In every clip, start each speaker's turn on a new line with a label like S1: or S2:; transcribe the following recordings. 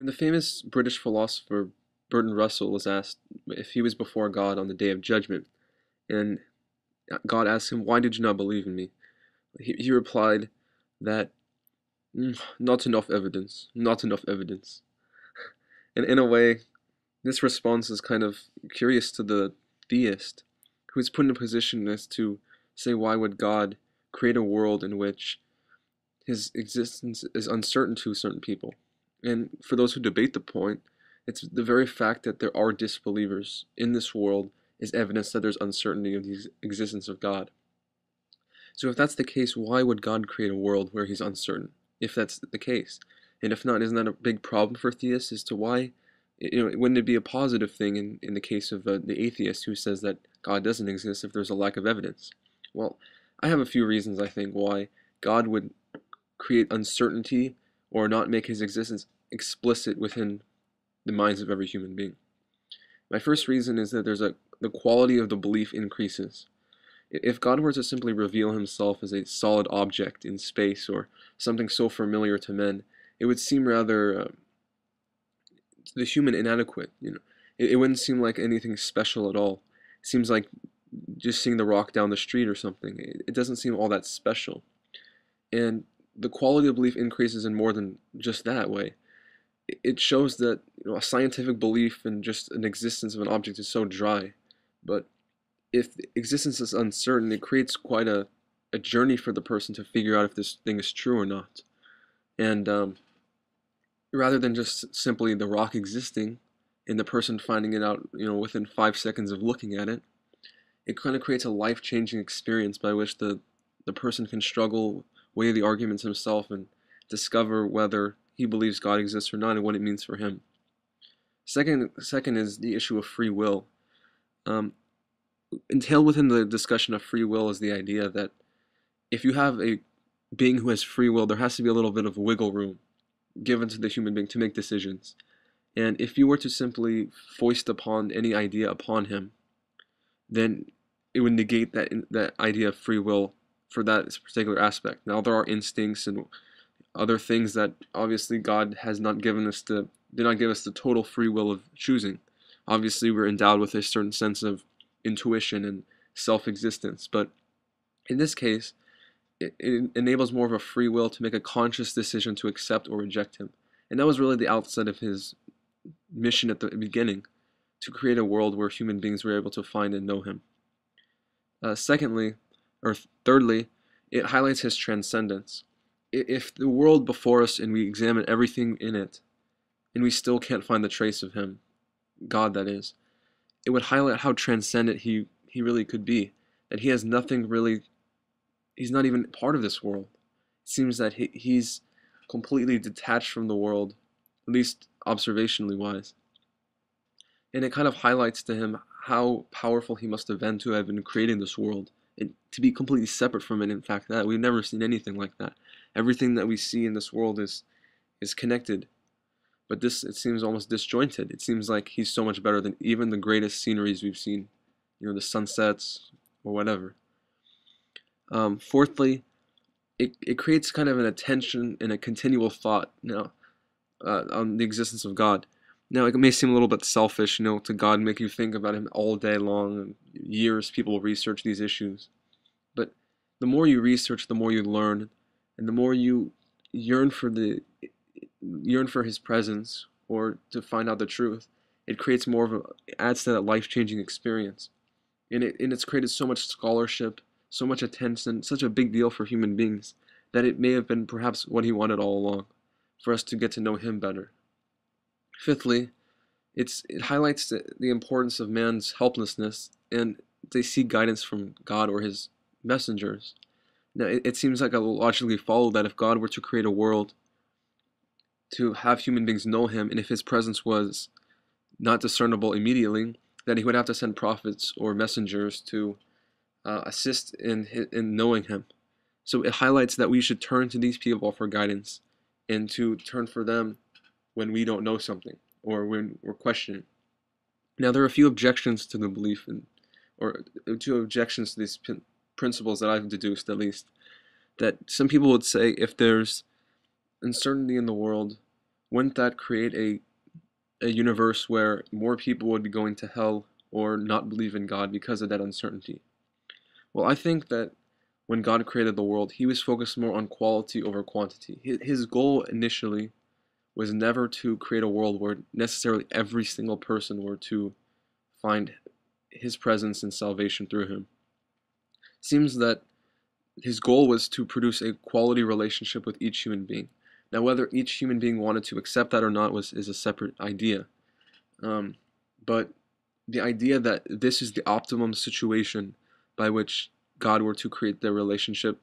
S1: The famous British philosopher Bertrand Russell was asked if he was before God on the day of judgment, and God asked him, "Why did you not believe in me?" He replied that not enough evidence, not enough evidence. And in a way, this response is kind of curious to the theist, who is put in a position as to say, why would God create a world in which his existence is uncertain to certain people? And for those who debate the point, it's the very fact that there are disbelievers in this world is evidence that there's uncertainty of the existence of God. So if that's the case, why would God create a world where he's uncertain? If that's the case. And if not, isn't that a big problem for theists as to why, wouldn't it be a positive thing in the case of the atheist who says that God doesn't exist if there's a lack of evidence? Well, I have a few reasons I think why God would create uncertainty or not make his existence explicit within the minds of every human being. My first reason is that the quality of the belief increases. If God were to simply reveal himself as a solid object in space or something so familiar to men, it would seem rather the human inadequate. It wouldn't seem like anything special at all. It seems like just seeing the rock down the street or something. It doesn't seem all that special. And the quality of belief increases in more than just that way. It shows that a scientific belief in just an existence of an object is so dry. But if existence is uncertain, it creates quite a journey for the person to figure out if this thing is true or not. And rather than just simply the rock existing and the person finding it out, within 5 seconds of looking at it, it kind of creates a life-changing experience by which the person can struggle, weigh the arguments himself, and discover whether he believes God exists or not and what it means for him. Second is the issue of free will. Um, Entailed within the discussion of free will is the idea that if you have a being who has free will, there has to be a little bit of wiggle room given to the human being to make decisions. And if you were to simply foist upon any idea upon him, then it would negate that idea of free will for that particular aspect. Now there are instincts and other things that obviously God has not given us did not give us the total free will of choosing. Obviously we're endowed with a certain sense of intuition and self-existence, but in this case, it enables more of a free will to make a conscious decision to accept or reject him. And that was really the outset of his mission at the beginning, to create a world where human beings were able to find and know him. Secondly, or thirdly, it highlights his transcendence. If the world before us and we examine everything in it, and we still can't find the trace of him, God that is, it would highlight how transcendent he really could be. That he has nothing really, he's not even part of this world. It seems that he's completely detached from the world, at least observationally wise. And it kind of highlights to him how powerful he must have been to have been creating this world and to be completely separate from it. In fact, that we've never seen anything like that. Everything that we see in this world is connected, but this, it seems almost disjointed. It seems like he's so much better than even the greatest sceneries we've seen, the sunsets or whatever. Fourthly, it creates kind of an attention and a continual thought now on the existence of God. Now, it may seem a little bit selfish, to God make you think about him all day long. Years people will research these issues. But the more you research, the more you learn, and the more you yearn for his presence or to find out the truth. It creates more of it adds to that life-changing experience. And it's created so much scholarship, so much attention, such a big deal for human beings that it may have been perhaps what he wanted all along, for us to get to know him better. Fifthly, it highlights the importance of man's helplessness, and they seek guidance from God or his messengers. Now, it seems like it will logically follow that if God were to create a world to have human beings know him, and if his presence was not discernible immediately, then he would have to send prophets or messengers to assist in knowing him. So it highlights that we should turn to these people for guidance and to turn for them when we don't know something or when we're questioning. Now, there are a few objections to the belief, or two objections to these principles that I've deduced, at least, that some people would say if there's uncertainty in the world, wouldn't that create a universe where more people would be going to hell or not believe in God because of that uncertainty? Well, I think that when God created the world, he was focused more on quality over quantity. His goal initially was never to create a world where necessarily every single person were to find his presence and salvation through him. It seems that his goal was to produce a quality relationship with each human being. Now, whether each human being wanted to accept that or not is a separate idea. But the idea that this is the optimum situation by which God were to create the relationship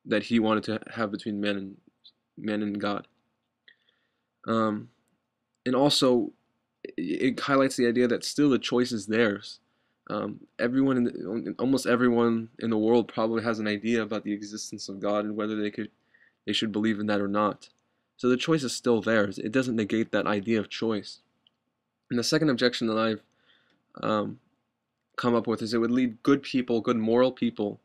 S1: that he wanted to have between man and God. And also, it highlights the idea that still the choice is theirs. Almost everyone in the world probably has an idea about the existence of God and whether they should believe in that or not. So the choice is still theirs. It doesn't negate that idea of choice. And the second objection that I've come up with is it would lead good people, good moral people,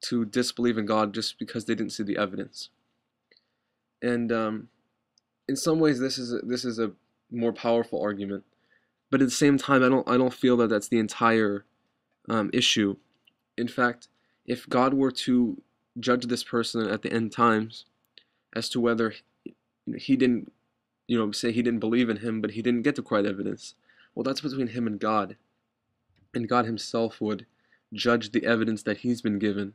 S1: to disbelieve in God just because they didn't see the evidence. And in some ways, this is a more powerful argument. But at the same time, I don't feel that that's the entire issue. In fact, if God were to judge this person at the end times as to whether he didn't, say he didn't believe in him, but he didn't get the correct evidence, well, that's between him and God. And God himself would judge the evidence that he's been given.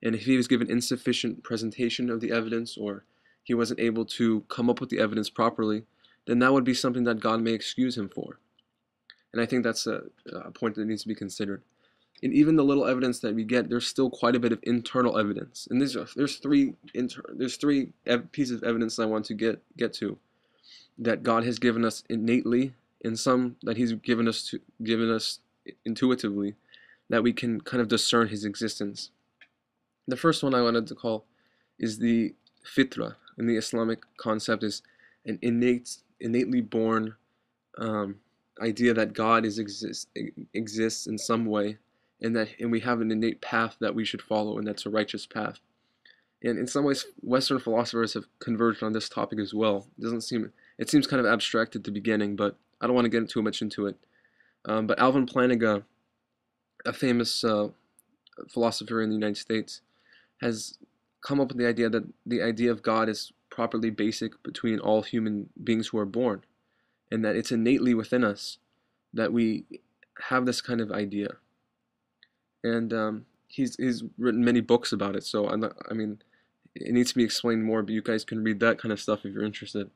S1: And if he was given insufficient presentation of the evidence, or he wasn't able to come up with the evidence properly, then that would be something that God may excuse him for. And I think that's a point that needs to be considered. And even the little evidence that we get, there's still quite a bit of internal evidence. And there's three pieces of evidence I want to get to that God has given us innately, and some that he's given us intuitively, that we can kind of discern his existence. The first one I wanted to call is the fitra. In the Islamic concept is an innately born idea that God exists in some way, and we have an innate path that we should follow, and that's a righteous path. And in some ways, Western philosophers have converged on this topic as well. It seems kind of abstract at the beginning, but I don't want to get too much into it. But Alvin Plantinga, a famous philosopher in the United States, has come up with the idea that the idea of God is properly basic between all human beings who are born, and that it's innately within us that we have this kind of idea. And he's written many books about it, so it needs to be explained more, but you guys can read that kind of stuff if you're interested.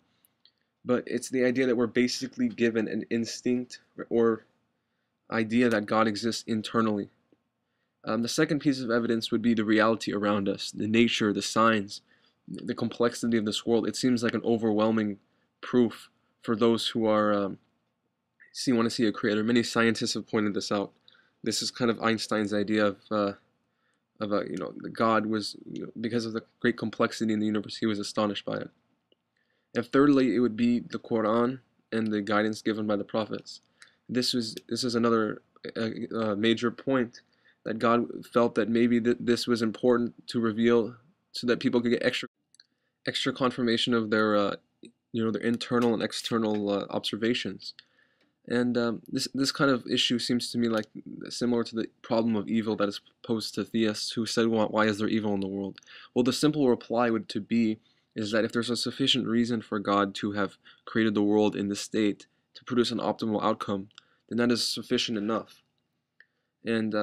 S1: But it's the idea that we're basically given an instinct or idea that God exists internally. The second piece of evidence would be the reality around us, the nature, the signs, the complexity of this world. It seems like an overwhelming proof for those who are want to see a creator. Many scientists have pointed this out. This is kind of Einstein's idea of God was, because of the great complexity in the universe, he was astonished by it. And thirdly, it would be the Quran and the guidance given by the prophets. This is another major point, that God felt that maybe this was important to reveal so that people could get extra confirmation of their their internal and external observations. And this kind of issue seems to me like similar to the problem of evil that is posed to theists who said, well, why is there evil in the world? Well, the simple reply would to be is that if there's a sufficient reason for God to have created the world in this state to produce an optimal outcome, then that is sufficient enough. And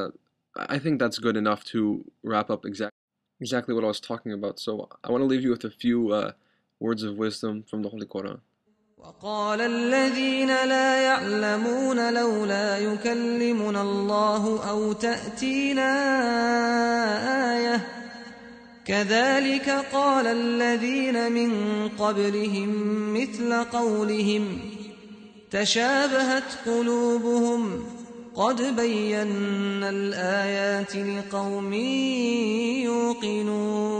S1: I think that's good enough to wrap up exactly what I was talking about. So I want to leave you with a few words of wisdom from the Holy Quran.
S2: وقال الذين لا يعلمون لولا يكلمنا الله أو تأتينا آية كذلك قال الذين من قبلهم مثل قولهم تشابهت قلوبهم قد بينا الآيات لقوم يوقنون.